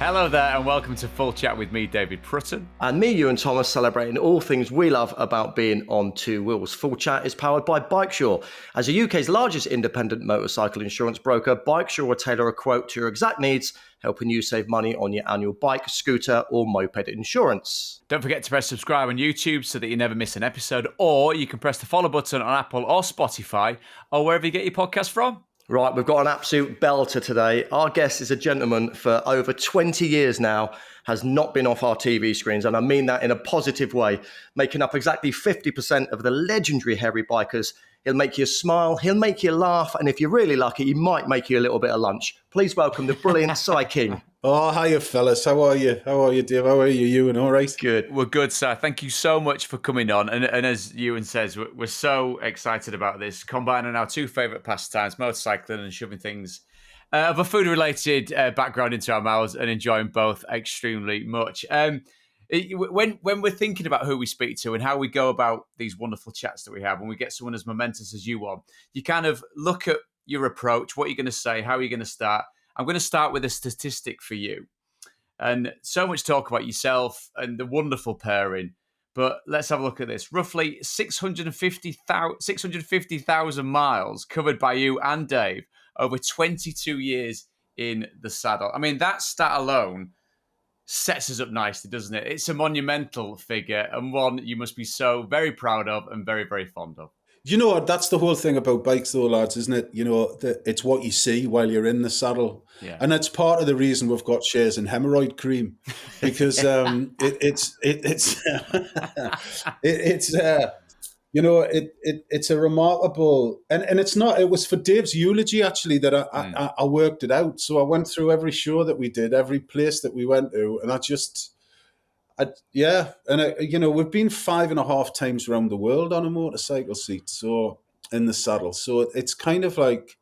Hello there and welcome to Full Chat with me, David Prutton. And me, Ewan Thomas, celebrating all things we love about being on two wheels. Full Chat is powered by BikeSure. As the UK's largest independent motorcycle insurance broker, BikeSure will tailor a quote to your exact needs, helping you save money on your annual bike, scooter or moped insurance. Don't forget to press subscribe on YouTube so that you never miss an episode, or you can press the follow button on Apple or Spotify or wherever you get your podcast from. Right, we've got an absolute belter today. Our guest is a gentleman for over 20 years now, has not been off our TV screens, and I mean that in a positive way, making up exactly 50% of the legendary hairy bikers. He'll make you smile, he'll make you laugh, and if you're really lucky, he might make you a little bit of lunch. Please welcome the brilliant Cy King. Oh, hiya, fellas. How are you? How are you, Dave? How are you? Ewan, all right? Good. We're good, sir. Thank you so much for coming on. And as Ewan says, we're so excited about this, combining our two favourite pastimes, motorcycling and shoving things of a food-related background into our mouths and enjoying both extremely much. When we're thinking about who we speak to and how we go about these wonderful chats that we have, when we get someone as momentous as you are, you kind of look at your approach, what you're going to say, how you're going to start. I'm going to start with a statistic for you. And so much talk about yourself and the wonderful pairing. But let's have a look at this. Roughly 650,000 miles covered by you and Dave over 22 years in the saddle. I mean, that stat alone sets us up nicely, doesn't it? It's a monumental figure and one you must be so very proud of and very, very fond of. You know, that's the whole thing about bikes, though, lads, isn't it? You know, it's what you see while you're in the saddle. Yeah. And that's part of the reason we've got shares in hemorrhoid cream, because it's a remarkable, and it's not, it was for Dave's eulogy, actually, that I worked it out. So I went through every show that we did, every place that we went to, and we've been 5.5 times around the world on a motorcycle seat, so in the saddle. So it's kind of like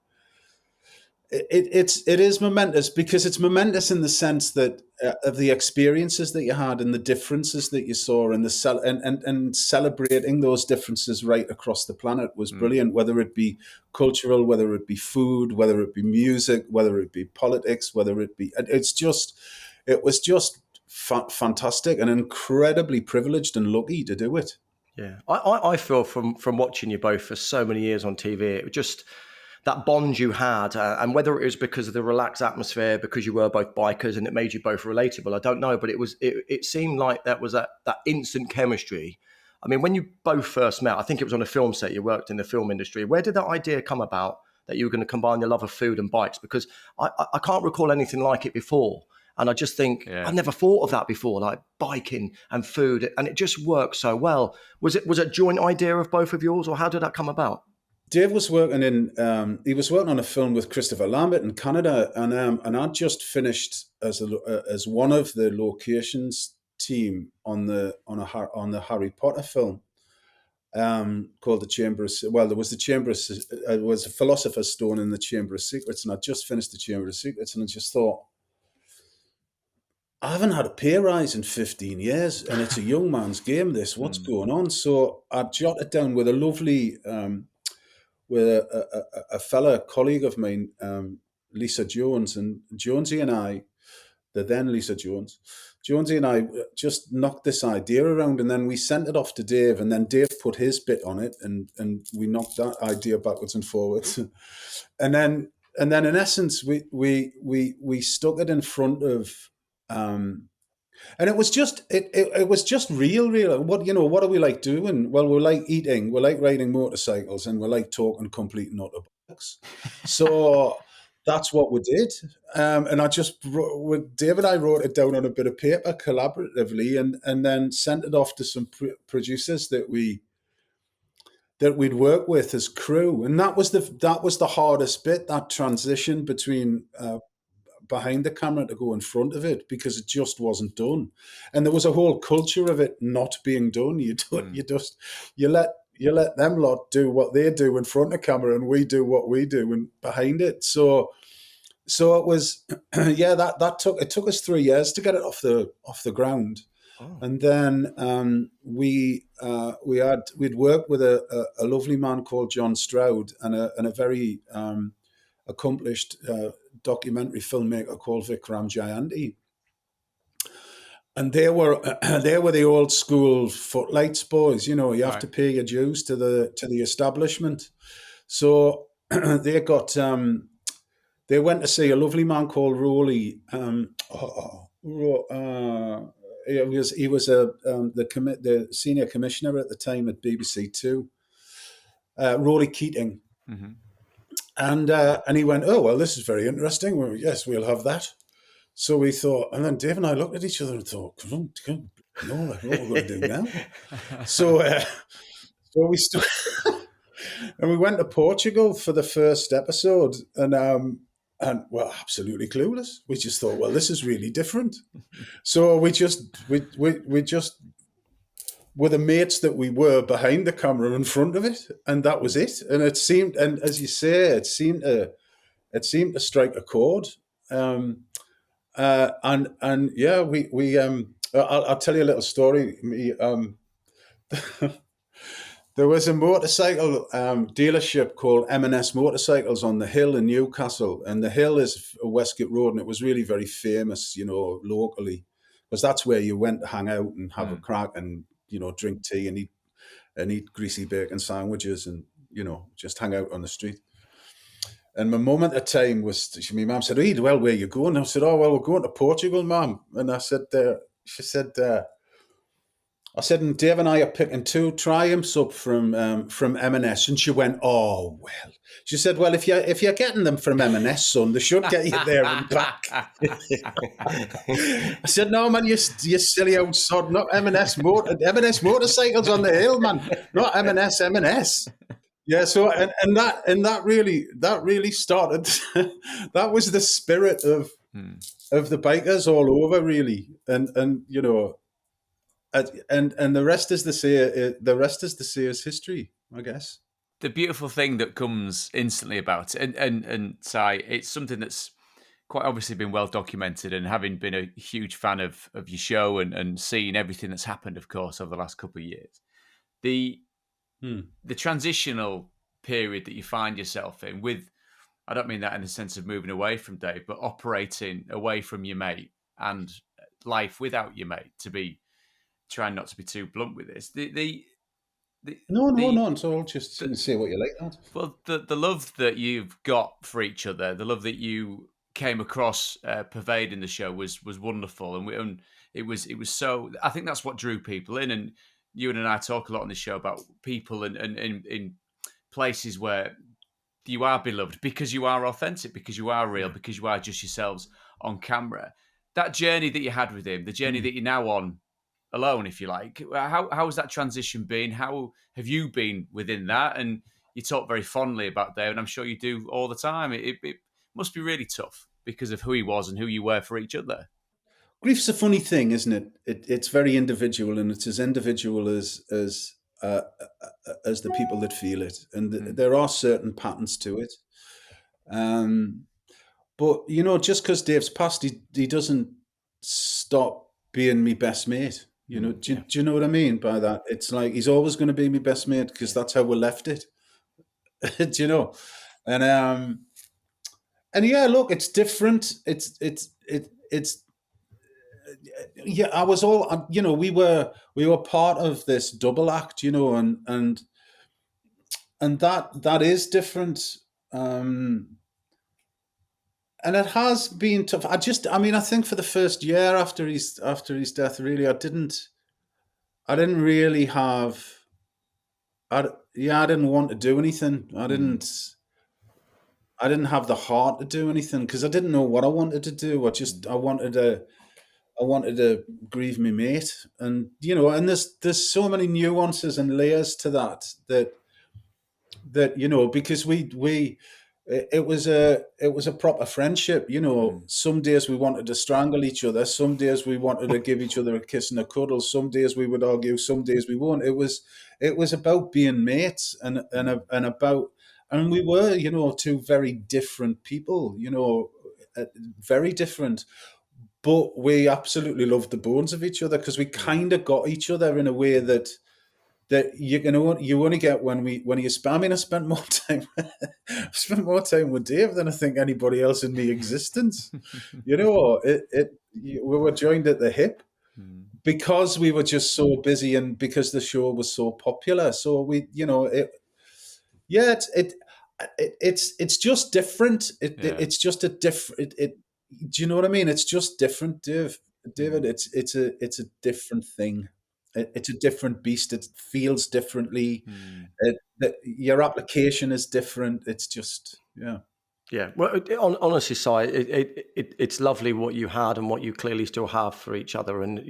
it is momentous, because it's momentous in the sense that of the experiences that you had and the differences that you saw, and and celebrating those differences right across the planet was brilliant. Whether it be cultural, whether it be food, whether it be music, whether it be politics, whether it be it was just fantastic and incredibly privileged and lucky to do it. Yeah, I feel from watching you both for so many years on TV, it was just that bond you had, and whether it was because of the relaxed atmosphere, because you were both bikers and it made you both relatable, I don't know, but it seemed like that was that instant chemistry. I mean, when you both first met, I think it was on a film set, you worked in the film industry. Where did that idea come about that you were going to combine your love of food and bikes? Because I can't recall anything like it before. And I just think, I never thought of that before, like biking and food, and it just worked so well. Was it a joint idea of both of yours, or how did that come about? Dave was working on a film with Christopher Lambert in Canada, and I'd just finished as one of the locations team on the Harry Potter film called The Chamber of... Well, there was it was a Philosopher's Stone in the Chamber of Secrets, and I'd just finished the Chamber of Secrets, and I just thought, I haven't had a pay rise in 15 years, and it's a young man's game, this. What's going on? So I jotted down with a lovely, with a fella colleague of mine, Lisa Jones, and Jonesy and I, the then Lisa Jones, Jonesy and I just knocked this idea around, and then we sent it off to Dave, and then Dave put his bit on it, and we knocked that idea backwards and forwards. And then in essence, we stuck it in front of... and it was just real. What do we like doing? Well, we like eating, we like riding motorcycles, and we like talking complete and utter bollocks. So that's what we did. And with Dave and I wrote it down on a bit of paper collaboratively, and then sent it off to some producers that we'd work with as crew. And that was the hardest bit, that transition between behind the camera to go in front of it, because it just wasn't done, and there was a whole culture of it not being done. You let them lot do what they do in front of camera, and we do what we do and behind it. So it was it took us 3 years to get it off the ground. And then we'd worked with a lovely man called John Stroud and a very accomplished documentary filmmaker called Vikram Jayanti. And they were they were the old school footlights boys. You know, you have Right. to pay your dues to the establishment. So they got they went to see a lovely man called Rowley. He was the senior commissioner at the time at BBC Two, Rowley Keating, Mm-hmm. and he went, "Oh well, this is very interesting. Well, yes, we'll have that." So we thought, and then Dave and I looked at each other and thought, no, like, what we're going to do now? So, so we and we went to Portugal for the first episode, and well, absolutely clueless. We just thought, well, this is really different. So we just were the mates that we were behind the camera in front of it, and that was it. And it seemed, and as you say, it seemed to strike a chord. And yeah, I'll tell you a little story. There was a motorcycle dealership called M&S Motorcycles on the Hill in Newcastle, and the Hill is Westgate Road, and it was really very famous, you know, locally, because that's where you went to hang out and have a crack and, you know, drink tea and eat greasy bacon sandwiches and, you know, just hang out on the street. And my mum at the time my mum said, "Hey, well, where you going?" I said, "Oh, well, we're going to Portugal, mum." And I said, she said, I said, "And Dave and I are picking 2 Triumphs up from M&S." And she went, "Oh, well." She said, "Well, if you're getting them from M&S, son, they should get you there and back." I said, "No, man, you silly old sod, not M&S Motorcycles on the Hill, man, not M&S." Yeah, so and that really started. That was the spirit of the bikers all over, really, and you know, and the rest is to say is history, I guess. The beautiful thing that comes instantly about it, and Si, it's something that's quite obviously been well documented, and having been a huge fan of your show and seeing everything that's happened, of course, over the last couple of years, the transitional period that you find yourself in with, I don't mean that in the sense of moving away from Dave, but operating away from your mate and life without your mate, to be trying not to be too blunt with this. No. So I'll just say what you like. That. Well, the love that you've got for each other, the love that you came across pervading the show was wonderful, and it was so. I think that's what drew people in, and you and I talk a lot on this show about people and in places where you are beloved because you are authentic, because you are real, because you are just yourselves on camera. That journey that you had with him, the journey that you're now on alone, if you like, how has that transition been? How have you been within that? And you talk very fondly about Dave, and I'm sure you do all the time. It must be really tough because of who he was and who you were for each other. Grief's a funny thing, isn't it? It's very individual, and it's as individual as the people that feel it, and there are certain patterns to it. But you know, just because Dave's passed, he doesn't stop being my best mate. You know, do you know what I mean by that? It's like he's always going to be my best mate because that's how we left it. Do you know? And yeah, look, it's different. It's yeah. I was all, you know, we were part of this double act, you know, and that is different. And it has been tough. I mean, I think for the first year after his death, really, I didn't really have. I didn't want to do anything. I didn't have the heart to do anything because I didn't know what I wanted to do. I wanted to grieve my mate, and you know, and there's so many nuances and layers to that you know, because it was a proper friendship, you know. Some days we wanted to strangle each other, some days we wanted to give each other a kiss and a cuddle, some days we would argue, some days we won't. It was about being mates and about, and we were, you know, 2 very different people, you know, very different, but we absolutely loved the bones of each other because we kind of got each other in a way that that you only get when you spend. I mean, I spent more time I spent more time with Dave than I think anybody else in my existence. We were joined at the hip because we were just so busy and because the show was so popular. So yeah, it's just different. It's just a different. Do you know what I mean? It's just different, David. It's a different thing. It's a different beast. It feels differently. Your application is different. It's just yeah. Yeah, well, honestly, Si, it's lovely what you had and what you clearly still have for each other. And,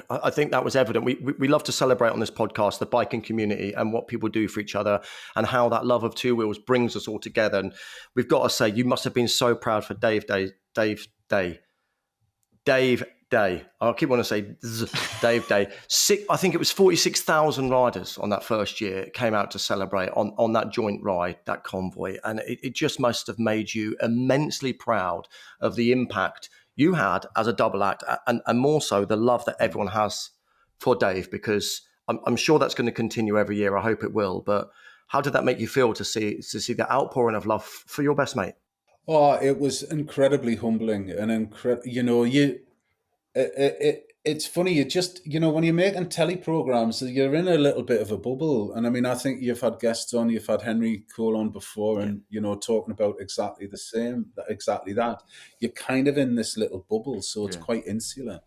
I think that was evident. We love to celebrate on this podcast the biking community and what people do for each other and how that love of two wheels brings us all together. And we've got to say, you must have been so proud for Dave Day. I keep wanting to say Dave Day. I think it was 46,000 riders on that first year came out to celebrate on that joint ride, that convoy. And it just must have made you immensely proud of the impact you had as a double act and more so the love that everyone has for Dave, because I'm sure that's going to continue every year. I hope it will. But how did that make you feel to see the outpouring of love for your best mate? Oh, it was incredibly humbling and it's funny. You just, when you're making telly programs, you're in a little bit of a bubble. And I mean, I think you've had guests on, you've had Henry Cole on before, and talking about exactly the same, exactly that. You're kind of in this little bubble, so it's quite insular.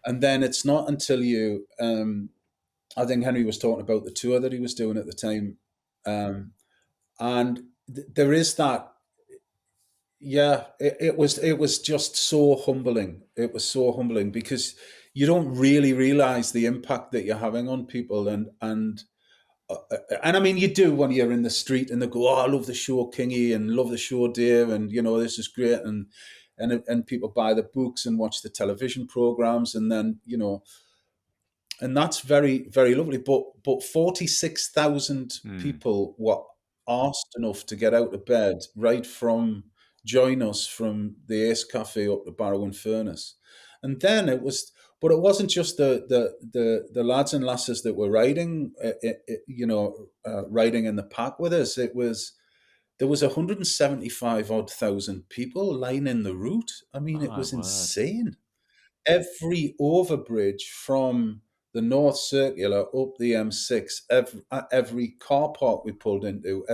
And then it's not until you, I think Henry was talking about the tour that he was doing at the time, and there is that. Yeah, it was just so humbling. It was so humbling because you don't really realize the impact that you're having on people, and I mean you do when you're in the street and they go, "Oh, I love the show, Kingy, and love the show, Dave, and this is great," and people buy the books and watch the television programs, and then and that's very, very lovely. But 46,000 people were asked enough to get out of bed right from join us from the Ace Cafe up to Barrow and Furnace, and then it was. But it wasn't just the lads and lasses that were riding, riding in the pack with us. There was 175 odd thousand people lining the route. I mean, it was insane. Every overbridge from the North Circular up the M6, every car park we pulled into,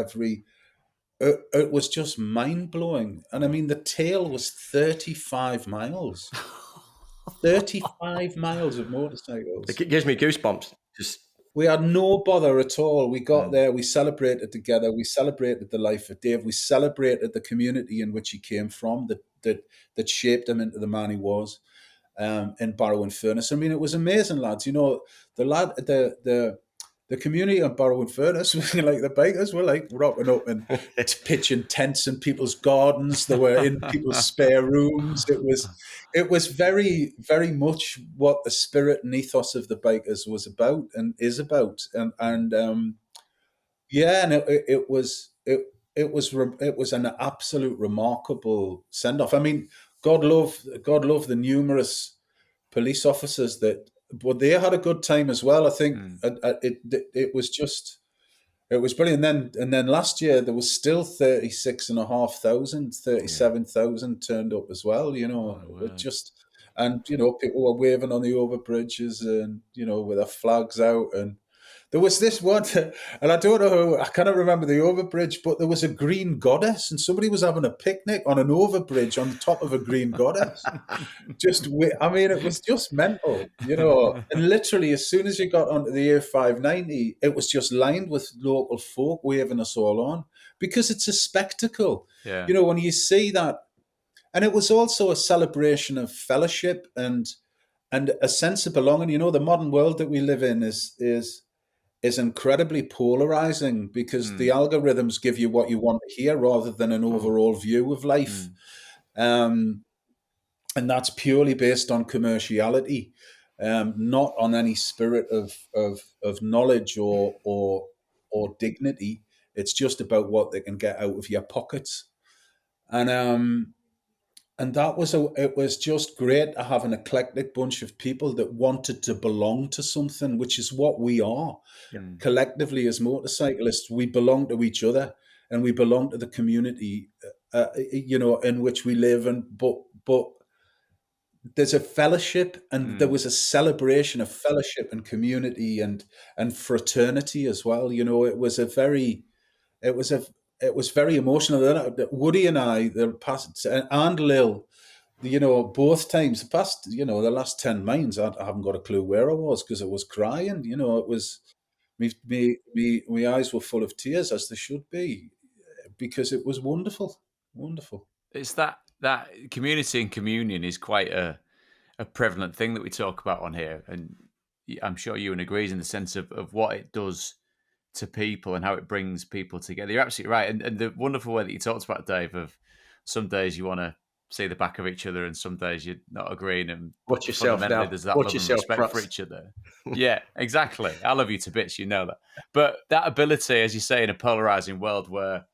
it was just mind blowing. And I mean, the tail was 35 miles. 35 miles of motorcycles. It gives me goosebumps. We had no bother at all. We got there, we celebrated together, we celebrated the life of Dave, we celebrated the community in which he came from, that shaped him into the man he was. In Barrow and Furnace. I mean, it was amazing, lads. The community of Barrow and Furnace, like the bikers were like rocking up and pitching tents in people's gardens. They were in people's spare rooms. It was very, very much what the spirit and ethos of the bikers was about and is about. And it was an absolute remarkable send off. I mean, God love the numerous police officers but they had a good time as well. I think it was brilliant. And then last year there was still 37,000 turned up as well. People were waving on the overbridges and with their flags out. And there was this one, and I don't know who, I cannot remember the overbridge, but there was a green goddess, and somebody was having a picnic on an overbridge on the top of a green goddess. It was just mental, And literally, as soon as you got onto the A590, it was just lined with local folk waving us all on because it's a spectacle. Yeah. When you see that, and it was also a celebration of fellowship and a sense of belonging. The modern world that we live in is incredibly polarizing because the algorithms give you what you want to hear rather than an overall view of life. And that's purely based on commerciality, not on any spirit of knowledge or dignity. It's just about what they can get out of your pockets. And it was just great to have an eclectic bunch of people that wanted to belong to something, which is what we are. Mm. Collectively as motorcyclists, we belong to each other and we belong to the community, in which we live. And but there's a fellowship, and there was a celebration of fellowship and community and fraternity as well. It was a very it was a it was very emotional. Woody and I, the past, and Lil, both times, the last 10 miles, I haven't got a clue where I was because I was crying. It was, my eyes were full of tears, as they should be, because it was wonderful. Wonderful. It's that community and communion is quite a prevalent thing that we talk about on here, and I'm sure Ewan agrees in the sense of what it does to people and how it brings people together. You're absolutely right, and the wonderful way that you talked about, Dave, of some days you want to see the back of each other, and some days you're not agreeing, and Watch yourself fundamentally now. there's that Watch love and yourself, respect for Prutz. each other. Yeah, exactly. I love you to bits, you know that. But that ability, as you say, in a polarizing world where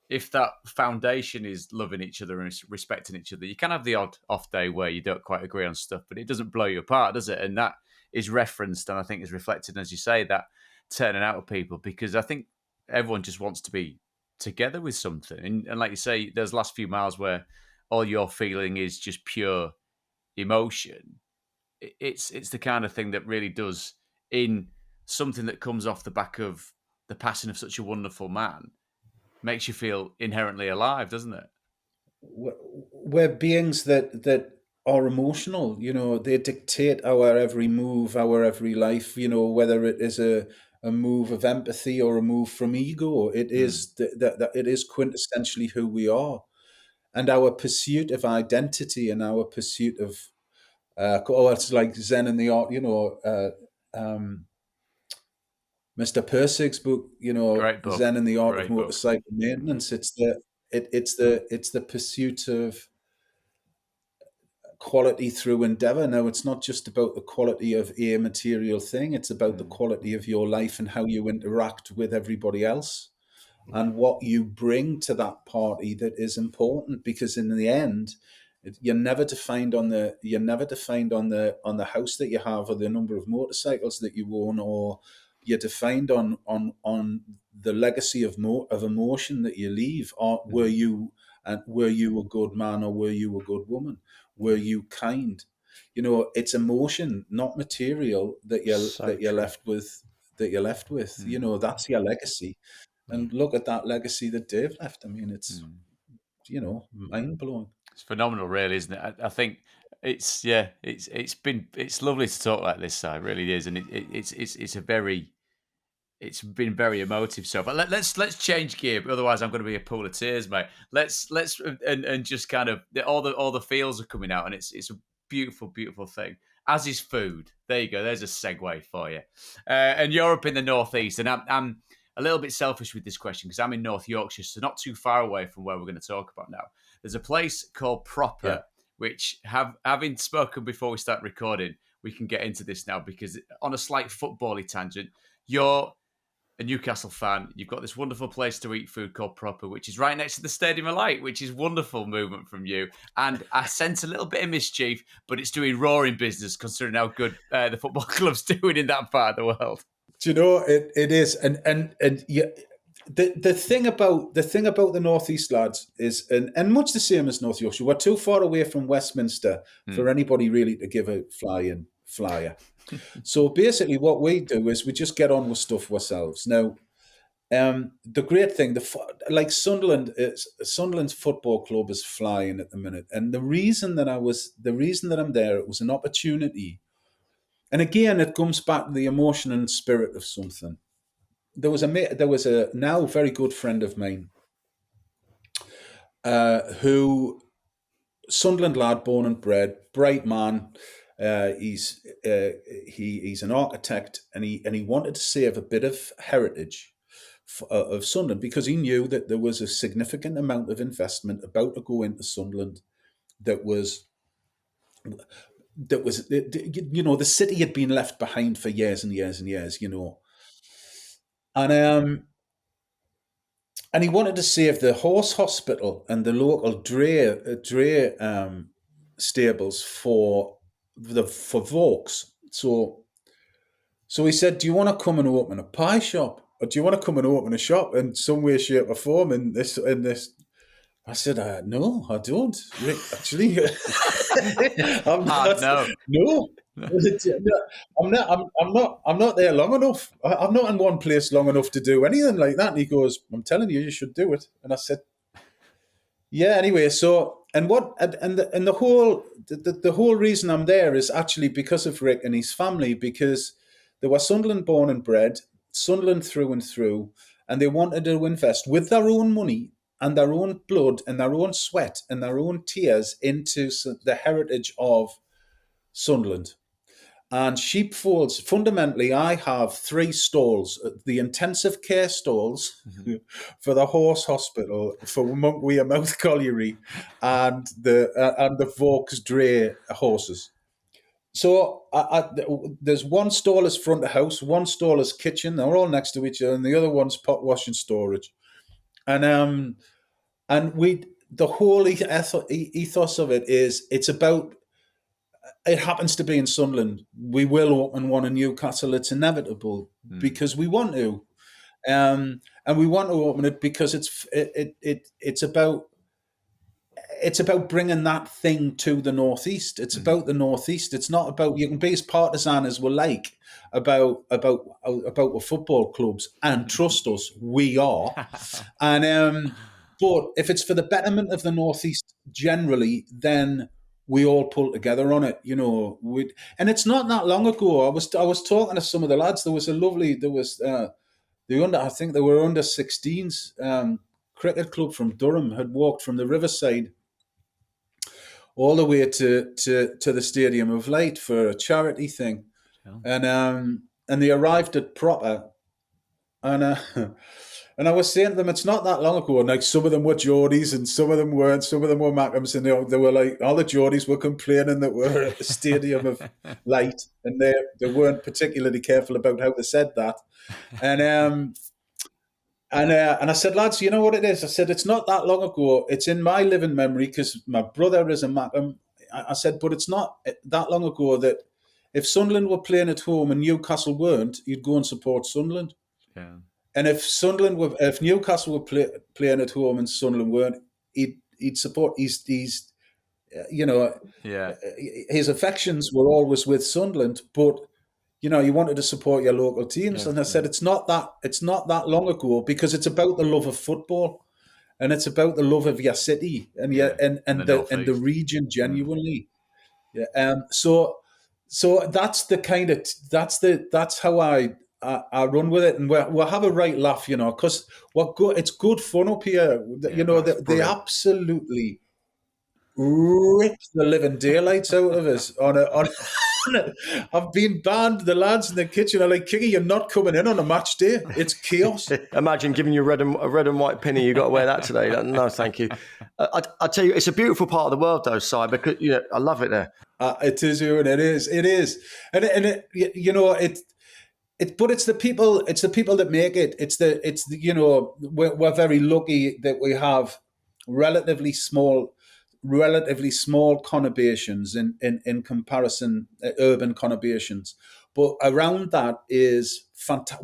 if that foundation is loving each other and respecting each other, you can have the odd off day where you don't quite agree on stuff, but it doesn't blow you apart, does it? And that is referenced and I think is reflected, as you say, that turning out of people, because I think everyone just wants to be together with something. And like you say, those last few miles where all you're feeling is just pure emotion. It's the kind of thing that really does, in something that comes off the back of the passing of such a wonderful man, makes you feel inherently alive, doesn't it? We're beings that are emotional. They dictate our every move, our every life. Whether it is a move of empathy or a move from ego, it is that it is quintessentially who we are, and our pursuit of identity and our pursuit of it's like Zen and the Art. Mr. Persig's book, Great book. Zen and the Art of Great book. Motorcycle Maintenance. It's the pursuit of quality through endeavor. Now, it's not just about the quality of a material thing, it's about the quality of your life and how you interact with everybody else and what you bring to that party that is important, because in the end, you're never defined on the house that you have or the number of motorcycles that you own, or you're defined on the legacy of emotion that you leave. Or were you a good man, or were you a good woman? Were you kind? It's emotion, not material, that you're left with. That's your legacy. And look at that legacy that Dave left. I mean, it's mind blowing. It's phenomenal, really, isn't it? I think it's lovely to talk like this. It really is, and it's a very it's been very emotive. So, but let's change gear. Otherwise, I'm going to be a pool of tears, mate. Let's and just kind of all the feels are coming out, and it's a beautiful, beautiful thing. As is food. There you go. There's a segue for you. And you're up in the northeast, and I'm a little bit selfish with this question because I'm in North Yorkshire, so not too far away from where we're going to talk about now. There's a place called Proper, which having spoken before we start recording, we can get into this now because on a slight football-y tangent, you're a Newcastle fan. You've got this wonderful place to eat food called Proper, which is right next to the Stadium of Light, which is wonderful movement from you. And I sense a little bit of mischief, but it's doing roaring business considering how good the football club's doing in that part of the world. Do you know it is, and yeah. The thing about the Northeast lads is, and much the same as North Yorkshire, we're too far away from Westminster for anybody really to give a flying flyer. So basically, what we do is we just get on with stuff ourselves. Now, the great thing, like Sunderland's football club is flying at the minute, and the reason that I'm there, it was an opportunity, and again, it comes back to the emotion and spirit of something. There was a now very good friend of mine who, Sunderland lad, born and bred, bright man. He's an architect, and he wanted to save a bit of heritage of Sunderland because he knew that there was a significant amount of investment about to go into Sunderland that was the city had been left behind for years and years and years, and and he wanted to save the horse hospital and the local dray stables for Vaux. So he said, "Do you want to come and open a pie shop, or do you want to come and open a shop in some way, shape, or form in this?" I said, "No, I don't. Actually, I'm not. No. No, I'm not there long enough. I'm not in one place long enough to do anything like that." And he goes, "I'm telling you, you should do it." And I said, "Yeah." Anyway, so the whole reason I'm there is actually because of Rick and his family, because they were Sunderland born and bred, Sunderland through and through, and they wanted to invest with their own money and their own blood and their own sweat and their own tears into the heritage of Sunderland. And sheepfolds, fundamentally, I have 3 stalls: the intensive care stalls for the horse hospital, for Monkweir Mouth Colliery, and the Vaux Dray horses. So there's one stall as front of house, one stall as kitchen. They're all next to each other, and the other one's pot washing storage. And the whole ethos of it is, it's about. It happens to be in Sunderland. We will open one in Newcastle. It's inevitable because we want to, and we want to open it because it's about bringing that thing to the Northeast. It's about the Northeast. It's not about, you can be as partisan as we like about the football clubs, and trust us, we are. And but if it's for the betterment of the Northeast generally, then we all pull together on it, and it's not that long ago. I was talking to some of the lads. I think they were under 16s cricket club from Durham had walked from the Riverside all the way to the Stadium of Light for a charity thing, and they arrived at proper, and and I was saying to them, it's not that long ago, and like some of them were Geordies and some of them weren't, some of them were Mackhams, and they were like, all the Geordies were complaining that we're at the Stadium of Light, and they weren't particularly careful about how they said that. And I said, lads, you know what it is? I said, it's not that long ago. It's in my living memory because my brother is a Mackham. I said, but it's not that long ago that if Sunderland were playing at home and Newcastle weren't, you'd go and support Sunderland. Yeah. And if Newcastle were playing at home and Sunderland weren't, he'd support his affections were always with Sunderland, but you wanted to support your local teams. And I said, it's not that long ago, because it's about the love of football, and it's about the love of your city and the region genuinely. Yeah. So that's how I run with it, and we'll have a right laugh, because it's good fun up here. They absolutely rip the living daylights out of us on I've been banned. The lads in the kitchen are like, "Kingy, you're not coming in on a match day. It's chaos." Imagine giving you a red and white penny. You got to wear that today. No, thank you. I tell you, it's a beautiful part of the world, though, Si, because I love it there. It is, Ewan. It is, and but it's the people. It's the people that make it. We're very lucky that we have relatively small conurbations in comparison, urban conurbations. But around that is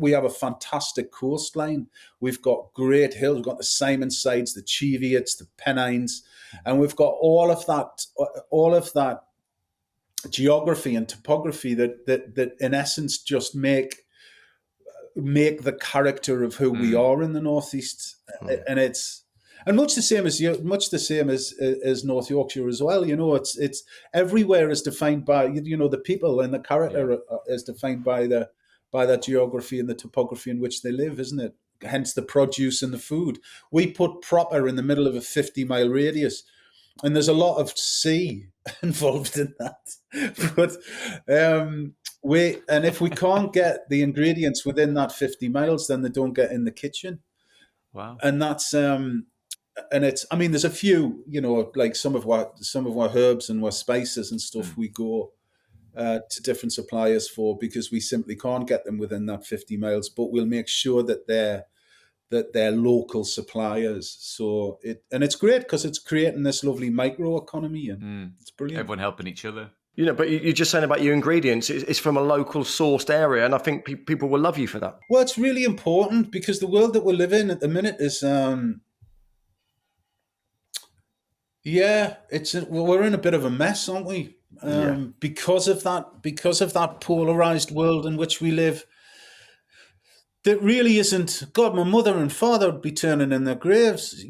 we have a fantastic coastline. We've got great hills. We've got the Simonsides, the Cheviots, the Pennines, and we've got all of that geography and topography that in essence just make the character of who we are in the Northeast. And it's much the same as North Yorkshire as well. It's everywhere is defined by the people, and the character is defined by the geography and the topography in which they live, isn't it? Hence the produce and the food. We put proper in the middle of a 50-mile radius, and there's a lot of sea involved in that. But if we can't get the ingredients within that 50 miles, then they don't get in the kitchen. Wow. And that's and it's, there's a few, like some of our herbs and our spices and stuff we go to different suppliers for, because we simply can't get them within that 50 miles. But we'll make sure that they're that they're local suppliers. So it's great because it's creating this lovely micro economy, and it's brilliant. Everyone helping each other. But you're just saying about your ingredients. It's from a local sourced area, and I think people will love you for that. Well, it's really important because the world that we live in at the minute is, we're in a bit of a mess, aren't we? Because of that polarized world in which we live. That really isn't. God, my mother and father would be turning in their graves.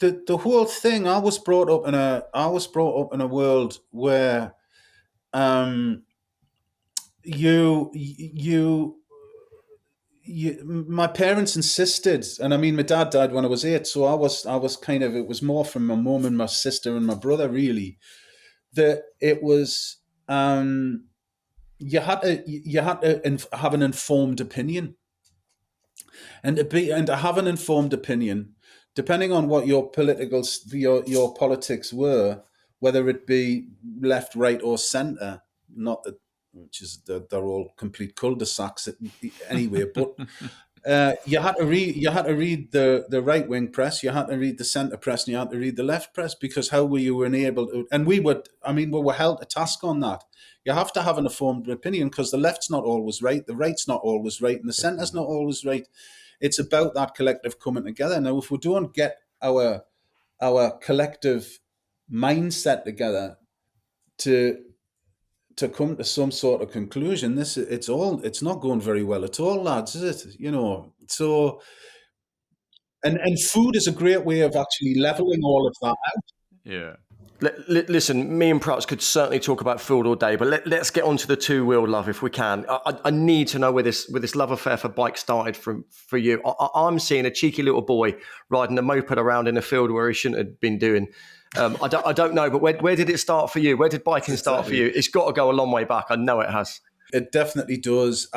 The whole thing. I was brought up in a world where, my parents insisted, and I mean, my dad died when I was 8, so I was kind of. It was more from my mum and my sister and my brother, really, that it was. You had to have an informed opinion, and to have an informed opinion, depending on what your politics were, whether it be left, right, or centre, not that, which is they're all complete cul-de-sacs anyway. But you had to read the right wing press, you had to read the centre press, and you had to read the left press, because how were you enabled to? And we were held to task on that. You have to have an informed opinion because the left's not always right, the right's not always right, and the centre's not always right. It's about that collective coming together. Now, if we don't get our collective mindset together to come to some sort of conclusion, it's not going very well at all, lads, is it? So, and food is a great way of actually leveling all of that out. Yeah. Listen, me and Prutz could certainly talk about food all day, but let's get on to the two-wheel love if we can. I need to know where this love affair for bikes started for you. I'm seeing a cheeky little boy riding a moped around in a field where he shouldn't have been doing. I don't know, but where did it start for you? Where did biking start for you? It's got to go a long way back. I know it has. It definitely does.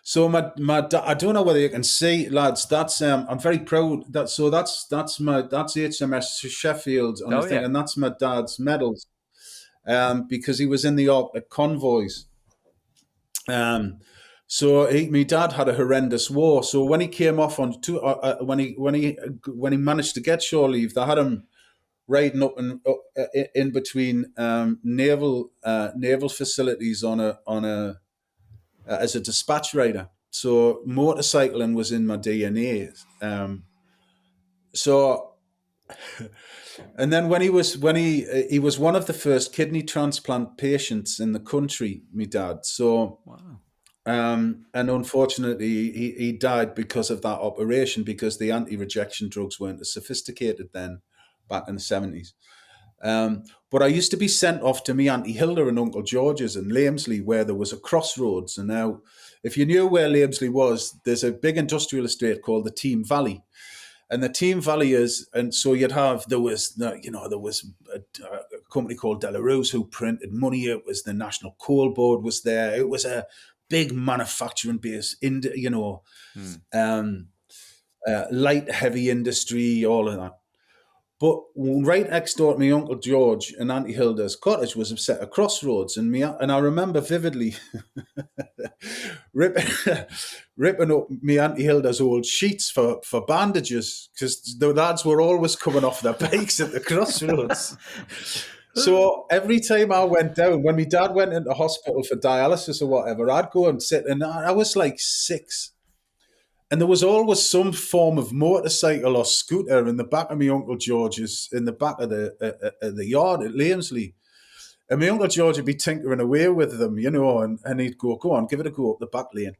So my dad, I don't know whether you can see, lads, that's I'm very proud that's HMS Sheffield on the thing, and that's my dad's medals, because he was in the Arctic convoys. So my dad had a horrendous war. So when he came off on when he managed to get shore leave, they had him riding up in between naval facilities as a dispatch rider. So motorcycling was in my DNA. And then when he was one of the first kidney transplant patients in the country, my dad. So, wow. And unfortunately, he died because of that operation, because the anti-rejection drugs weren't as sophisticated then, back in the 70s. But I used to be sent off to me Auntie Hilda and Uncle George's in Lamesley, where there was a crossroads. And now, if you knew where Lamesley was, there's a big industrial estate called the Team Valley. And the Team Valley is, and so there was a company called Delarose who printed money. It was the National Coal Board was there. It was a big manufacturing base, light, heavy industry, all of that. But right next door to my Uncle George and Auntie Hilda's cottage was a set of crossroads, and I remember vividly ripping up me Auntie Hilda's old sheets for bandages, because the lads were always coming off their bikes at the crossroads. So every time I went down, when my dad went into hospital for dialysis or whatever, I'd go and sit, and I was like 6. And there was always some form of motorcycle or scooter in the back of my Uncle George's, in the back of the yard at Lamesley. And my Uncle George would be tinkering away with them, and he'd go on, give it a go up the back lane.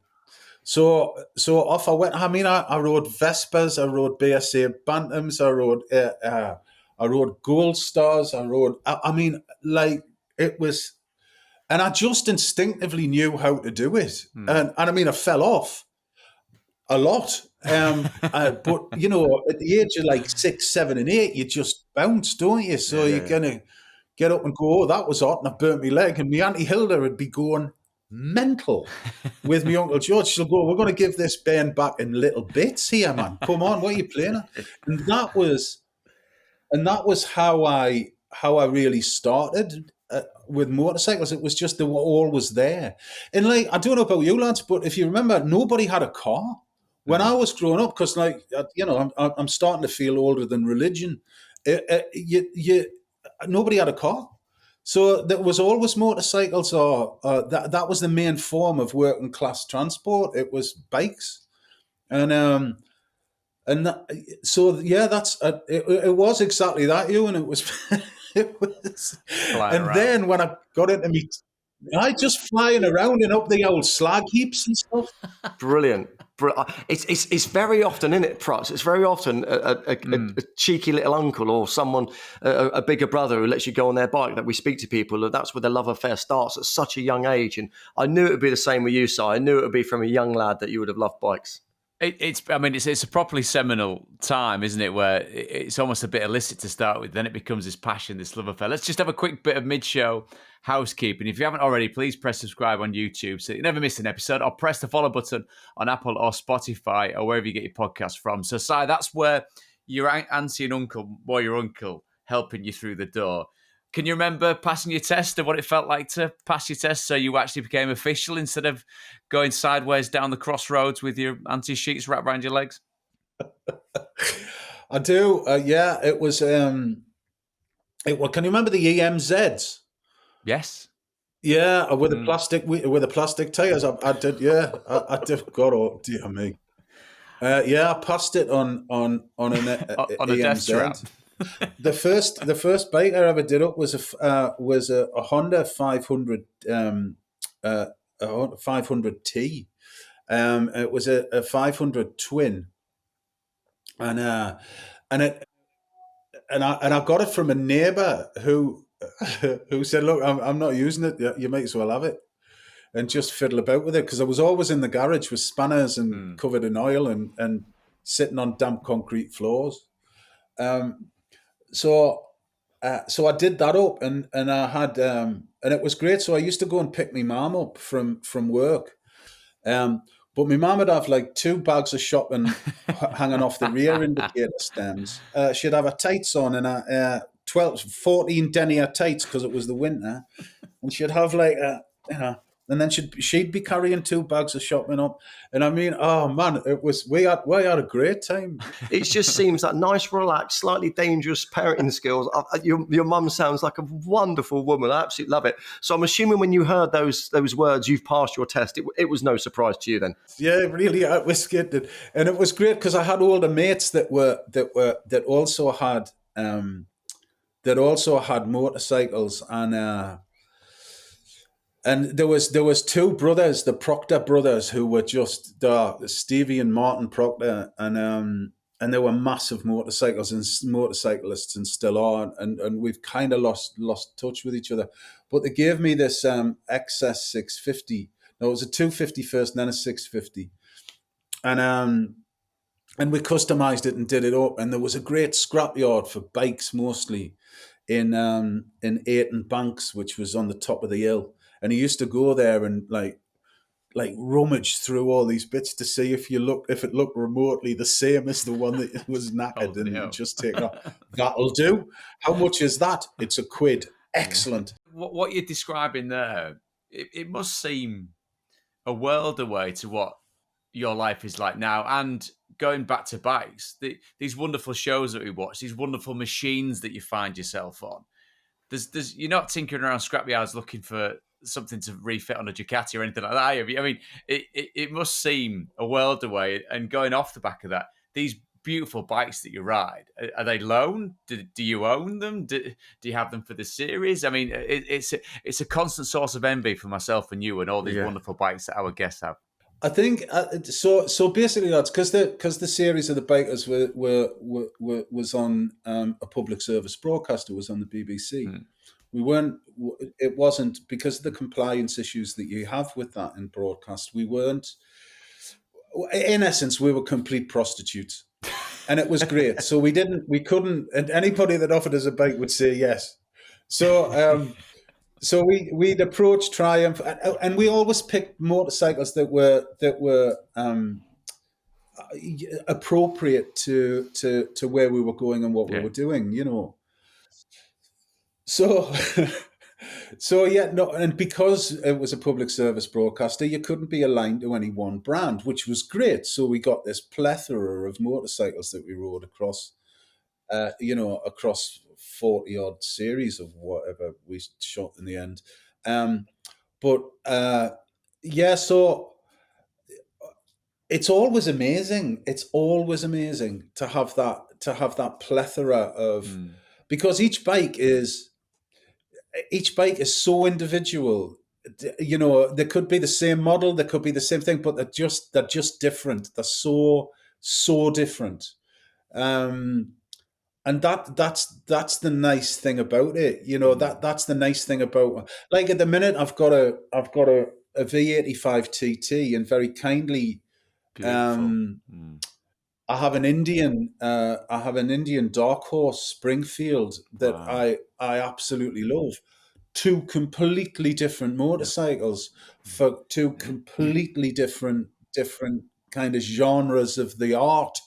So off I went. I mean, I rode Vespas, I rode BSA Bantams, I rode Gold Stars, it was, and I just instinctively knew how to do it. And I mean, I fell off a lot. But, at the age of like 6, 7, and 8, you just bounce, don't you? So you're going to get up and go, oh, that was hot, and I burnt my leg. And my Auntie Hilda would be going mental with my Uncle George. She'll go, we're going to give this band back in little bits here, man. Come on, what are you playing at? And that was how I really started. with motorcycles, it was just they were always there. And like, I don't know about you lads, but if you remember, nobody had a car when I was growing up, because like, I'm starting to feel older than religion. Nobody had a car. So there was always motorcycles, or that was the main form of working class transport. It was bikes, and so yeah, it was exactly that, you, and it was it was, Flying and around. then when I got into me, I just flying around and up the old slag heaps and stuff. Brilliant. It's very often, isn't it, Prutz? It's very often a cheeky little uncle or someone, a bigger brother who lets you go on their bike that we speak to people. That's where the love affair starts at such a young age. And I knew it would be the same with you, Si. I knew it would be from a young lad that you would have loved bikes. It's a properly seminal time, isn't it? Where it's almost a bit illicit to start with, then it becomes this passion, this love affair. Let's just have a quick bit of mid-show housekeeping. If you haven't already, please press subscribe on YouTube so you never miss an episode, or press the follow button on Apple or Spotify or wherever you get your podcasts from. So, Si, that's where your auntie and uncle, or your uncle, helping you through the door. Can you remember passing your test and what it felt like to pass your test so you actually became official instead of going sideways down the crossroads with your anti-sheets wrapped around your legs? I do. Yeah, it was. Can you remember the EMZs? Yes. Yeah, with the plastic tires. I did. Yeah, I did. God, oh dear me. Yeah, I passed it on an On a death trap. EMZ. The first bike I ever did up was a Honda 500 a 500T. It was a 500 twin, and I got it from a neighbour who said, "Look, I'm not using it. You might as well have it and just fiddle about with it," because I was always in the garage with spanners and covered in oil and sitting on damp concrete floors. So I did that up, and I had and it was great. So I used to go and pick my mum up from work, but my mum would have like 2 bags of shopping hanging off the rear indicator stems. She'd have her tights on and a 14 denier tights because it was the winter, and she'd have like and then she'd be carrying 2 bags of shopping up, and I mean, oh man, we had a great time. It just seems like nice, relaxed, slightly dangerous parenting skills. Your mum sounds like a wonderful woman. I absolutely love it. So I'm assuming when you heard those words, "You've passed your test," it was no surprise to you then. Yeah, really, it was good, and it was great because I had older mates that also had motorcycles, and there was 2 brothers, the Proctor brothers, who were just Stevie and Martin Proctor, and they were massive motorcyclists and still are, and we've kind of lost touch with each other. But they gave me this XS 650. No, it was a 250 first, and then a 650, and we customized it and did it up. And there was a great scrapyard for bikes, mostly in Ayton Banks, which was on the top of the hill. And he used to go there and like rummage through all these bits to see if it looked remotely the same as the one that was knackered, and just take it off. That'll do. How much is that? It's £1. Excellent. What you're describing there, it must seem a world away to what your life is like now. And going back to bikes, these wonderful shows that we watch, these wonderful machines that you find yourself on. You're not tinkering around scrapyards looking for something to refit on a Ducati or anything like that. I mean, it must seem a world away. And going off the back of that, these beautiful bikes that you ride, are they loaned? Do you own them? Do you have them for the series? I mean, it's a constant source of envy for myself and you and all these wonderful bikes that our guests have. I think so. Basically, that's because the series of the bikers was on a public service broadcaster, was on the BBC. We weren't. It wasn't because of the compliance issues that you have with that in broadcast. We weren't. In essence, we were complete prostitutes, and it was great. So we couldn't. And anybody that offered us a bike would say yes. So. So we'd approach Triumph, and we always picked motorcycles that were appropriate to where we were going and what we were doing, you know. So So yeah, no, and because it was a public service broadcaster, you couldn't be aligned to any one brand, which was great. So we got this plethora of motorcycles that we rode across, across 40 odd series of whatever we shot in the end. Um, but yeah, so it's always amazing. It's always amazing to have that plethora of, because each bike is so individual. You know, they could be the same model, they could be the same thing, but they're just different. They're so different. And that's the nice thing about it. You know, that's the nice thing about, like, at the minute I've got a V85 TT, and very kindly, Beautiful. I have an Indian dark horse Springfield that Wow. I absolutely love. Two completely different motorcycles for two completely different kind of genres of the art,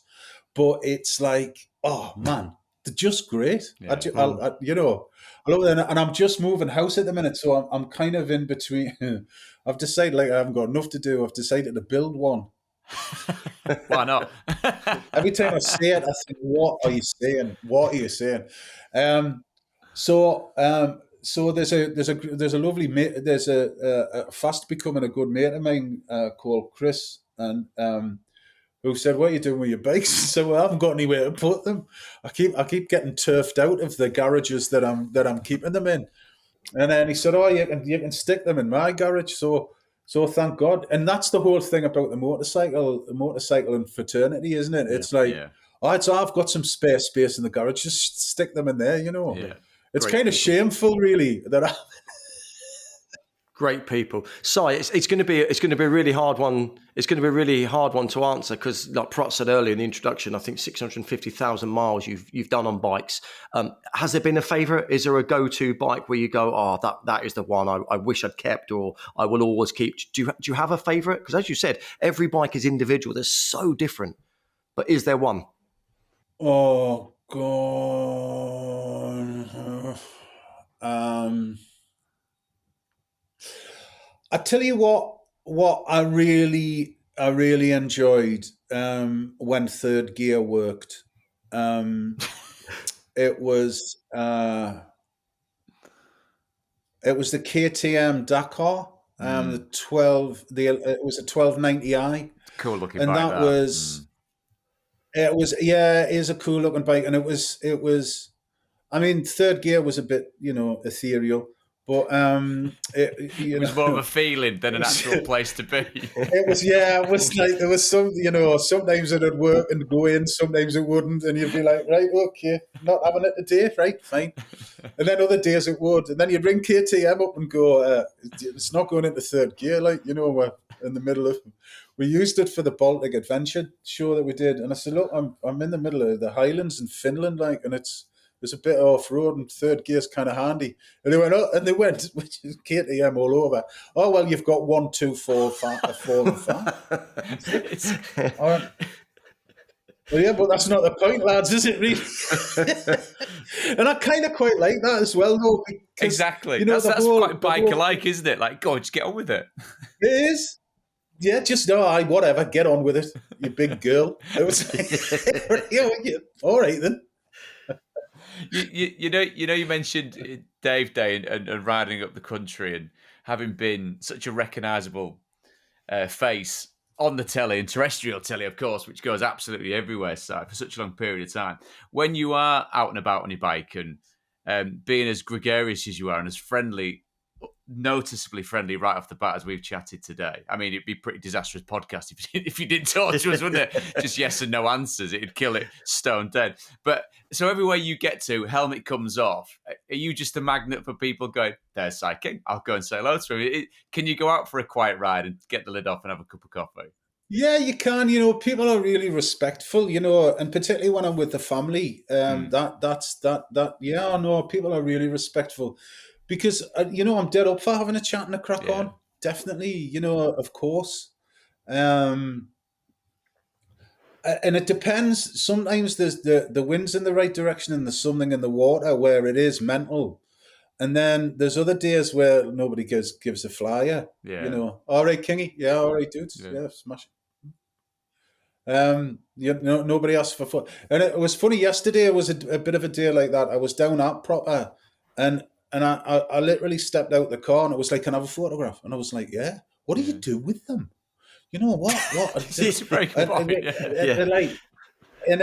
but it's like, oh man, they're just great. Yeah. I love it, and I'm just moving house at the minute, so I'm kind of in between. I've decided, like, I haven't got enough to do. I've decided to build one. Why not? Every time I say it, I think, "What are you saying? What are you saying?" So there's a lovely mate. There's a fast becoming a good mate of mine called Chris, and who said, "What are you doing with your bikes?" So I haven't got anywhere to put them. I keep getting turfed out of the garages that I'm keeping them in. And then he said, "Oh, you can stick them in my garage." So thank God. And that's the whole thing about the motorcycle and fraternity, isn't it? It's like, Yeah. all right, so I've got some space in the garage. Just stick them in there, you know. Yeah. It's Great kind of people. shameful, really, that I, Great people. Si, it's going to be a really hard one. It's going to be a really hard one to answer because, like Prut said earlier in the introduction, I think 650,000 miles you've done on bikes. Has there been a favourite? Is there a go-to bike where you go, oh, that is the one I wish I'd kept, or I will always keep? Do you have a favourite? Because as you said, every bike is individual. They're so different. But is there one? oh God. I tell you what I really enjoyed when third gear worked. It was the KTM Dakar. It was a 1290i, Cool looking and bike. that was it is a cool looking bike, and it was. I mean, third gear was a bit, ethereal, but It was more of a feeling than an actual place to be. it was like there was some, sometimes it would work and go in, sometimes it wouldn't, and you'd be like, right, okay, not having it today, right, fine. And then other days it would, and then you'd ring KTM up and go, it's not going into third gear, like, we're in the middle of. We used it for the Baltic Adventure show that we did, and I said, look, I'm in the middle of the Highlands in Finland, like, and it's a bit off road, and third gear's kind of handy. And they went, which is KTM all over. Oh well, you've got 1, 2, 4, 5, 4, and 5. All right. Well, yeah, but that's not the point, lads, is it really? And I kind of quite like that as well, though. Exactly. That's quite bike-alike, isn't it? Like, go on, just get on with it. It is. Yeah, just whatever, get on with it, you big girl. It was like, all right then. You mentioned Dave Day and riding up the country and having been such a recognisable face on the telly and terrestrial telly, of course, which goes absolutely everywhere, so for such a long period of time. When you are out and about on your bike and being as gregarious as you are and as friendly, noticeably friendly right off the bat as we've chatted today. I mean, it'd be a pretty disastrous podcast if you didn't talk to us, wouldn't it? Just yes and no answers. It'd kill it stone dead. But so everywhere you get to, helmet comes off. Are you just a magnet for people going, there's Psychic, I'll go and say hello to him? Can you go out for a quiet ride and get the lid off and have a cup of coffee? Yeah, you can. People are really respectful. And particularly when I'm with the family, Yeah, no, people are really respectful because I'm dead up for having a chat and a crack on. Definitely, of course. And it depends. Sometimes there's the wind's in the right direction and there's something in the water where it is mental. And then there's other days where nobody gives a flyer. Yeah. All right, Kingy. Yeah, all right, dudes. Yeah. Yeah, smash it. Nobody asked for fun. And it was funny. Yesterday it was a bit of a day like that. I was down at Proper, and I literally stepped out the car, and it was like, "Can I have a photograph?" And I was like, "Yeah." What do you do with them? You know what? It's a very good point. And like, and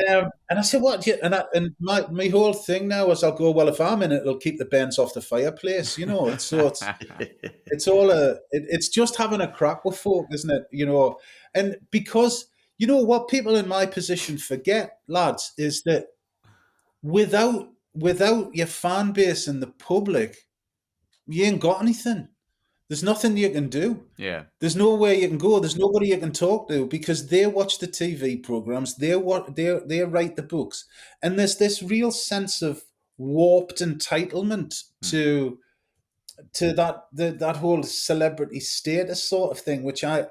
I said, "What?" And my whole thing now is, I'll go, "Well, if I'm in it, it'll keep the bends off the fireplace." It's all it's just having a crack with folk, isn't it? And because what people in my position forget, lads, is that without your fan base and the public, you ain't got anything. There's nothing you can do. Yeah. There's nowhere you can go. There's nobody you can talk to, because they watch the TV programs, they write the books, and there's this real sense of warped entitlement to that whole celebrity status sort of thing, which I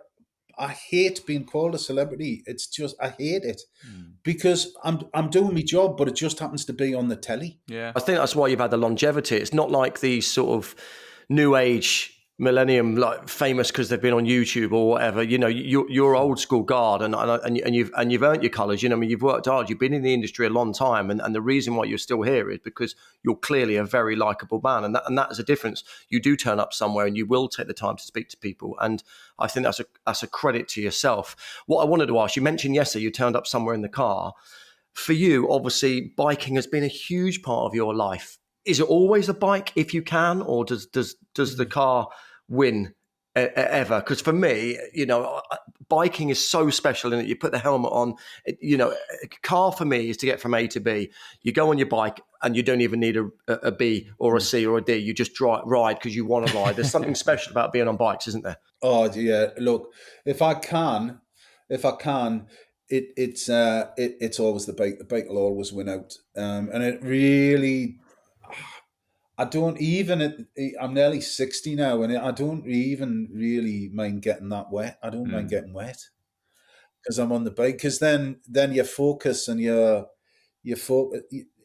hate being called a celebrity. It's just, I hate it, because I'm doing my job, but it just happens to be on the telly. Yeah. I think that's why you've had the longevity. It's not like these sort of new age millennium, like famous because they've been on YouTube or whatever. You're old school guard, and you've earned your colours. You've worked hard. You've been in the industry a long time, and the reason why you're still here is because you're clearly a very likable man, and that is a difference. You do turn up somewhere, and you will take the time to speak to people, and I think that's a credit to yourself. What I wanted to ask, you mentioned yesterday you turned up somewhere in the car. For you, obviously, biking has been a huge part of your life. Is it always a bike if you can, or does the car win ever? Because for me, biking is so special in that you put the helmet on. A car for me is to get from A to B. You go on your bike and you don't even need a B or a C or a D. You just ride because you want to ride. There's something special about being on bikes, isn't there? Oh yeah, look, if I can, it's always the bike. The bike will always win out, and it really. I don't even. I'm nearly 60 now, and I don't even really mind getting that wet. I don't mind getting wet because I'm on the bike. Because then your focus and your focus.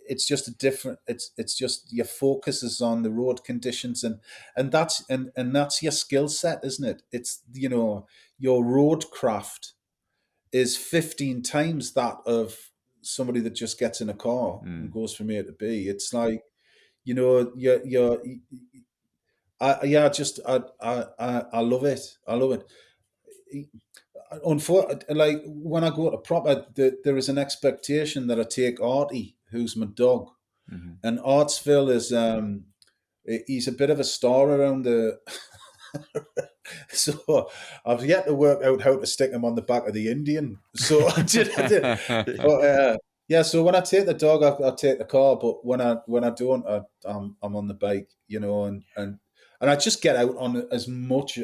It's just a different. It's just your focus is on the road conditions, and that's your skill set, isn't it? It's your road craft is 15 times that of somebody that just gets in a car and goes from A to B. It's like, you're I love it. I love it. Unfortunately, like when I go to Proper, there is an expectation that I take Artie, who's my dog, and Artsville is he's a bit of a star around the. So I've yet to work out how to stick him on the back of the Indian. So I did. Yeah. So when I take the dog, I take the car, but when I don't, I'm on the bike, and I just get out on it as much.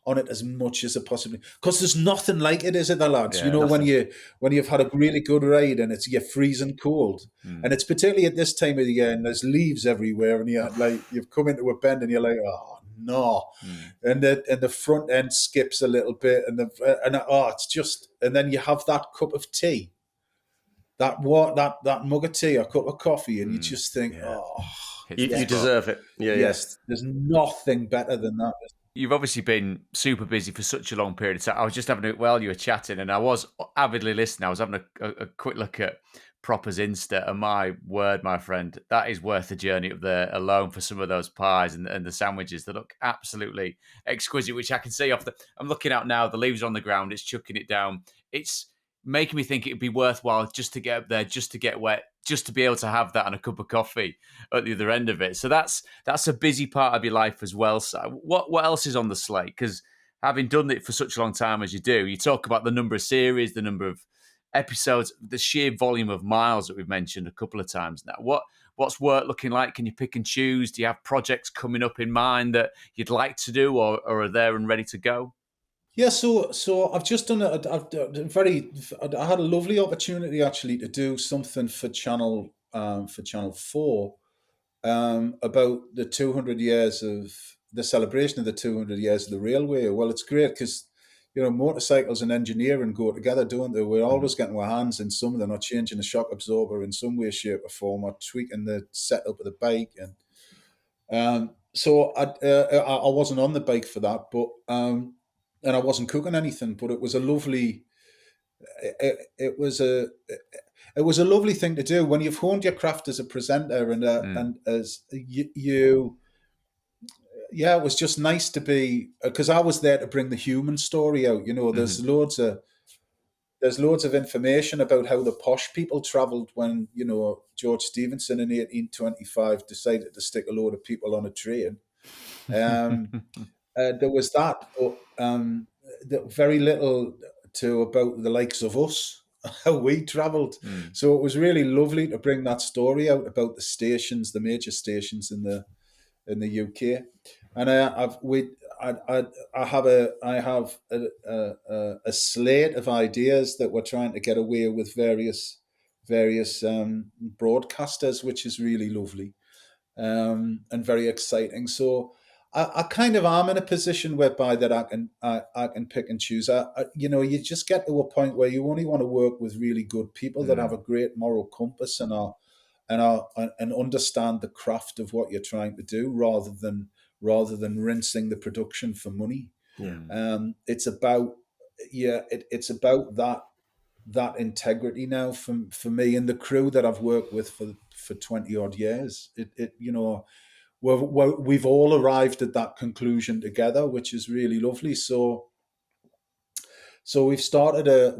On it as much as I possibly, because there's nothing like it, is it, the lads? Yeah, when you've had a really good ride and you're freezing cold, and it's particularly at this time of the year, and there's leaves everywhere, and you've come into a bend and you're like, oh no, and the front end skips a little bit, it's just, and then you have that cup of tea, that mug of tea, a cup of coffee, and you just think, you deserve it. Yes, there's nothing better than that. You've obviously been super busy for such a long period of time. I was just having while you were chatting, and I was avidly listening. I was having a quick look at Proper's Insta, and my word, my friend, that is worth the journey up there alone for some of those pies and the sandwiches that look absolutely exquisite, which I can see I'm looking out now, the leaves are on the ground, it's chucking it down. It's making me think it'd be worthwhile just to get up there, just to get wet, just to be able to have that and a cup of coffee at the other end of it. So that's a busy part of your life as well. So what else is on the slate? Because having done it for such a long time as you do, you talk about the number of series, the number of episodes, the sheer volume of miles that we've mentioned a couple of times now. What's work looking like? Can you pick and choose? Do you have projects coming up in mind that you'd like to do or are there and ready to go? Yeah, so I've just done I had a lovely opportunity actually to do something for Channel 4 about the 200 years of the celebration of the 200 years of the railway. Well, it's great because motorcycles and engineering go together, don't they? We're always getting our hands in something, or changing a shock absorber in some way, shape, or form, or tweaking the setup of the bike, So I wasn't on the bike for that, but and I wasn't cooking anything, but it was a lovely. It was a lovely thing to do when you've honed your craft as a presenter and as you. Yeah, it was just nice to be, because I was there to bring the human story out. There's loads of information about how the posh people travelled when George Stephenson in 1825 decided to stick a load of people on a train. There was that, but very little to about the likes of us, how we travelled. So it was really lovely to bring that story out about the stations, the major stations in the UK. And I have a slate of ideas that we're trying to get away with various broadcasters, which is really lovely and very exciting. So I kind of am in a position whereby that I can pick and choose. You just get to a point where you only want to work with really good people that have a great moral compass and understand the craft of what you're trying to do, rather than rinsing the production for money. It's about it's about that integrity now for me and the crew that I've worked with for 20 odd years. We've all arrived at that conclusion together, which is really lovely. So we've started a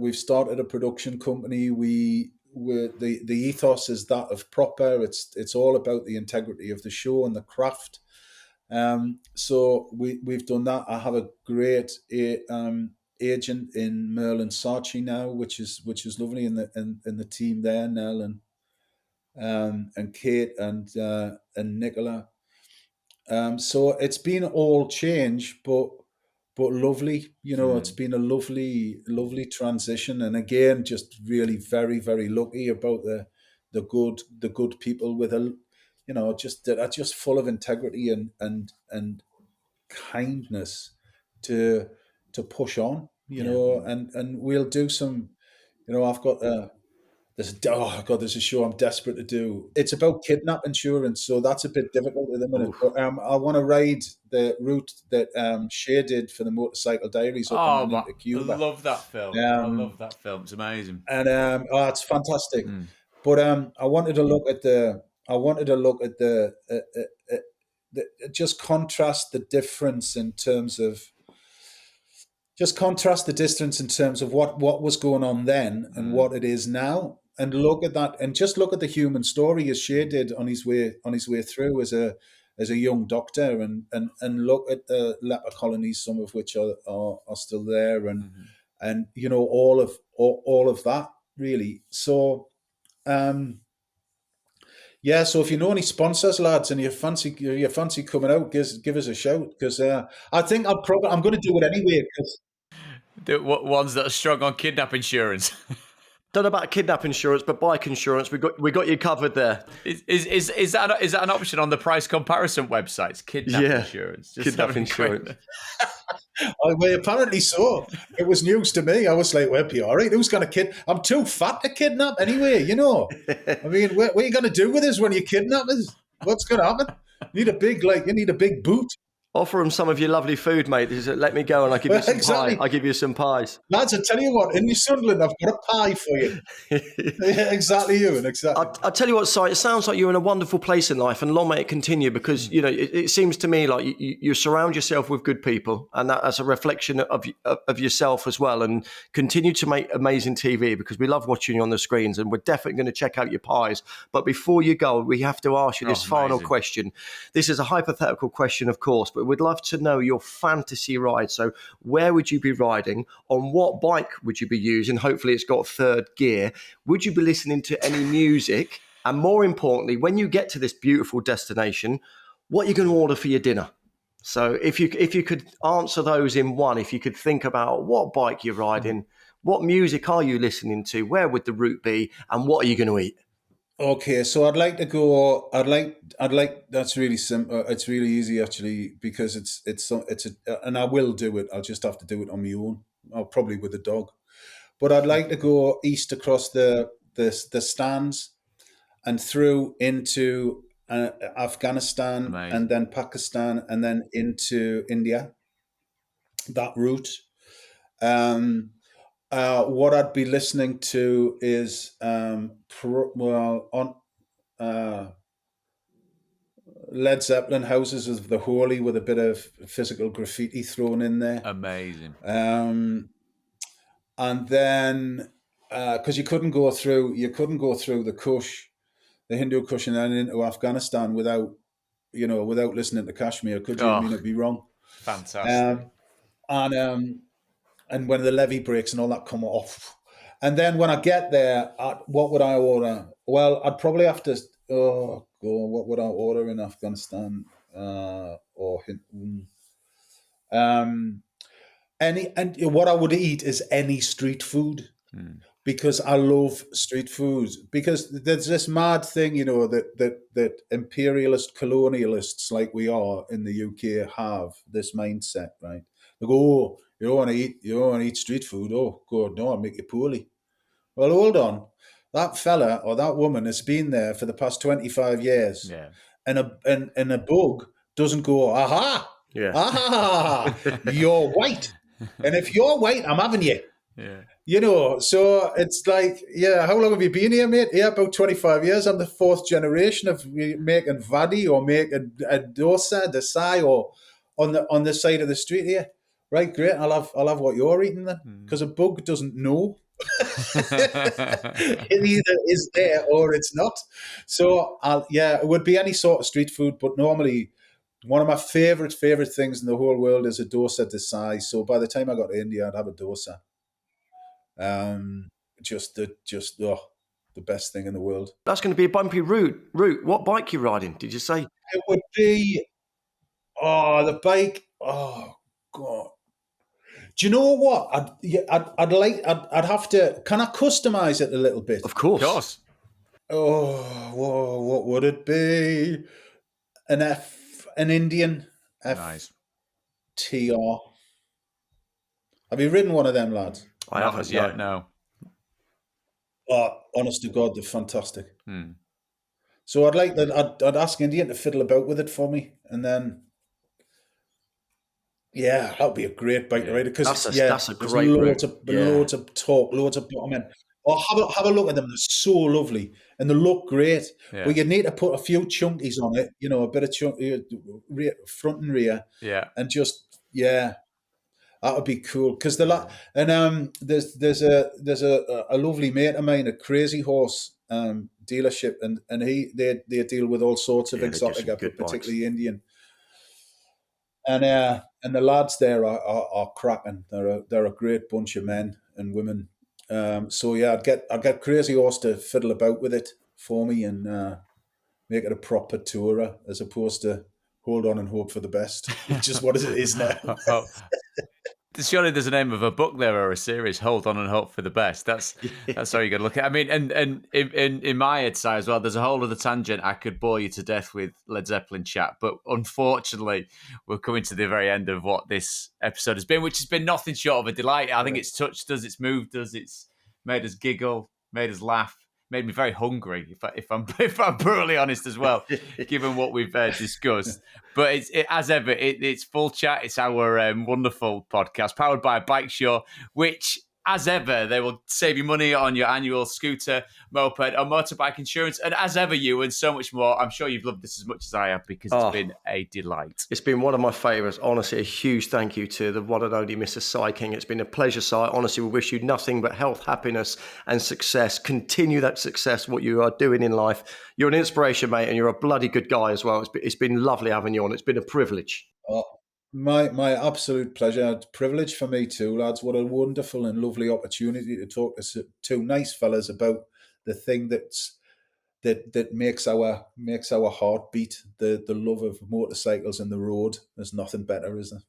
production company. The ethos is that of proper. It's all about the integrity of the show and the craft. So we've done that. I have a great agent in Merlin Sarchi now, which is lovely, in the team there, Nell and Kate and Nicola. So it's been all change, but lovely. It's been a lovely transition, and again, just really very, very lucky about the good people with that are just full of integrity and kindness to push on. And we'll do some. I've got there's a show I'm desperate to do. It's about kidnap insurance, so that's a bit difficult at the minute. But I want to ride the route that Shea did for the Motorcycle Diaries up and into Cuba. I love that film. I love that film. It's amazing, and it's fantastic. But I wanted to look at the just contrast the difference in terms of. Just contrast the distance in terms of what was going on then and what it is now, and look at that, and just look at the human story as Shea did on his way through as a young doctor, and look at the leper colonies, some of which are still there, and all of that really. So so if you know any sponsors, lads, and you fancy coming out, give us a shout, because I think I'm going to do it anyway. The ones that are strong on kidnap insurance. Don't know about kidnap insurance, but bike insurance, we got you covered there. Is that an option on the price comparison websites? Kidnap insurance. Just kidnap insurance. Well, apparently so. It was news to me. I was like, "Well, right? Who's going to kid? I'm too fat to kidnap anyway. I mean, what are you going to do with us when you kidnap us? What's going to happen? You need a big boot." Offer them some of your lovely food, mate. Let me go and I'll give you some pie. I'll give you some pies. Lads, I tell you what, in New Sunderland, I've got a pie for you. Exactly, Ewan, exactly. I'll tell you what, Si, it sounds like you're in a wonderful place in life, and long may it continue, because, it seems to me like you surround yourself with good people, and that's a reflection of yourself as well, and continue to make amazing TV, because we love watching you on the screens, and we're definitely going to check out your pies. But before you go, we have to ask you this final question. This is a hypothetical question, of course, but we'd love to know your fantasy ride. So where would you be riding? On what bike would you be using? Hopefully it's got third gear. Would you be listening to any music? And more importantly, when you get to this beautiful destination, what are you going to order for your dinner? So if you could answer those in one, if you could think about what bike you're riding, what music are you listening to, where would the route be, and what are you going to eat? Okay, so I'd like to go. That's really simple. It's really easy, actually, because and I will do it. I'll just have to do it on my own. I'll probably with a dog, but I'd like to go east across the stands and through into Afghanistan, Amazing. and then Pakistan, and then into India. That route. What I'd be listening to is Led Zeppelin, Houses of the Holy, with a bit of physical graffiti thrown in there. Amazing. And then because you couldn't go through the Kush, the Hindu Kush, and then into Afghanistan without listening to Kashmir, could you? I mean, it'd be wrong. Fantastic. And when the levee breaks and all that come off. And then when I get there, what would I order? Well, I'd probably have to. What would I order in Afghanistan? What I would eat is any street food, because I love street food. Because there's this mad thing, that imperialist colonialists like we are in the UK have this mindset, right? They go, oh, you don't want to eat street food. Oh, God, no, I'll make you poorly. Well, hold on. That fella or that woman has been there for the past 25 years. Yeah. And a bug doesn't go, aha, you're white. And if you're white, I'm having you. Yeah. So it's like, how long have you been here, mate? Yeah, about 25 years. I'm the fourth generation of making vadi or making a dosa, desai, or on the side of the street here. Right, great. I'll have what you're eating then, because a bug doesn't know. It either is there or it's not. So it would be any sort of street food, but normally one of my favorite things in the whole world is a dosa desai. So by the time I got to India, I'd have a dosa. The best thing in the world. That's going to be a bumpy route. What bike you riding? Did you say? It would be the bike. Oh God. Do you know what? I'd have to. Can I customize it a little bit? Of course. Of course. Oh, whoa, what would it be? An Indian Nice. FTR. Have you ridden one of them, lads? I haven't yet. No. Oh, honest to God, they're fantastic. So I'd ask Indian to fiddle about with it for me, and then. Yeah, that would be a great bike to ride, because that's a great route. Loads of talk, loads of bottom. Oh, have a look at them. They're so lovely and they look great. Yeah. But you need to put a few chunkies on it, a bit of front and rear. Yeah. And just that would be cool. Because there's a lovely mate of mine, a Crazy Horse dealership, and they deal with all sorts of exotic, but particularly Indian. And the lads there are cracking. They're a great bunch of men and women. So I'd get Crazy Horse to fiddle about with it for me and make it a proper tourer, as opposed to hold on and hope for the best, which is what it is now. Surely there's a name of a book there or a series, Hold On and Hope for the Best. That's how you got to look at it. I mean, and in my head side as well, there's a whole other tangent I could bore you to death with Led Zeppelin chat, but unfortunately we're coming to the very end of what this episode has been, which has been nothing short of a delight. I think it's touched us, it's moved us, it's made us giggle, made us laugh, made me very hungry, if I'm brutally honest as well, given what we've discussed. But as ever, it's Full Chat. It's our wonderful podcast powered by Bike Show, which, as ever, they will save you money on your annual scooter, moped, or motorbike insurance. And as ever, Ewan, so much more. I'm sure you've loved this as much as I have, because it's been a delight. It's been one of my favourites. Honestly, a huge thank you to the one and only Mr. Cy King. It's been a pleasure, Cy. Honestly, we wish you nothing but health, happiness, and success. Continue that success, what you are doing in life. You're an inspiration, mate, and you're a bloody good guy as well. It's been lovely having you on. It's been a privilege. My absolute pleasure. It's a privilege for me too, lads. What a wonderful and lovely opportunity to talk to two nice fellas about the thing that makes our heart beat, the love of motorcycles and the road. There's nothing better, is there?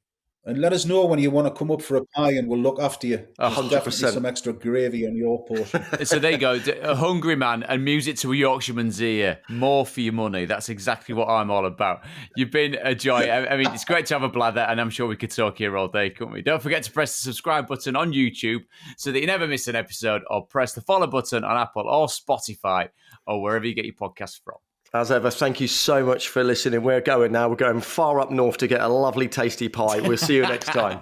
And let us know when you want to come up for a pie, and we'll look after you. 100%. Definitely some extra gravy on your portion. So there you go. A hungry man and music to a Yorkshireman's ear. More for your money. That's exactly what I'm all about. You've been a joy. I mean, it's great to have a blather, and I'm sure we could talk here all day, couldn't we? Don't forget to press the subscribe button on YouTube so that you never miss an episode, or press the follow button on Apple or Spotify or wherever you get your podcasts from. As ever, thank you so much for listening. We're going now. We're going far up north to get a lovely, tasty pie. We'll see you next time.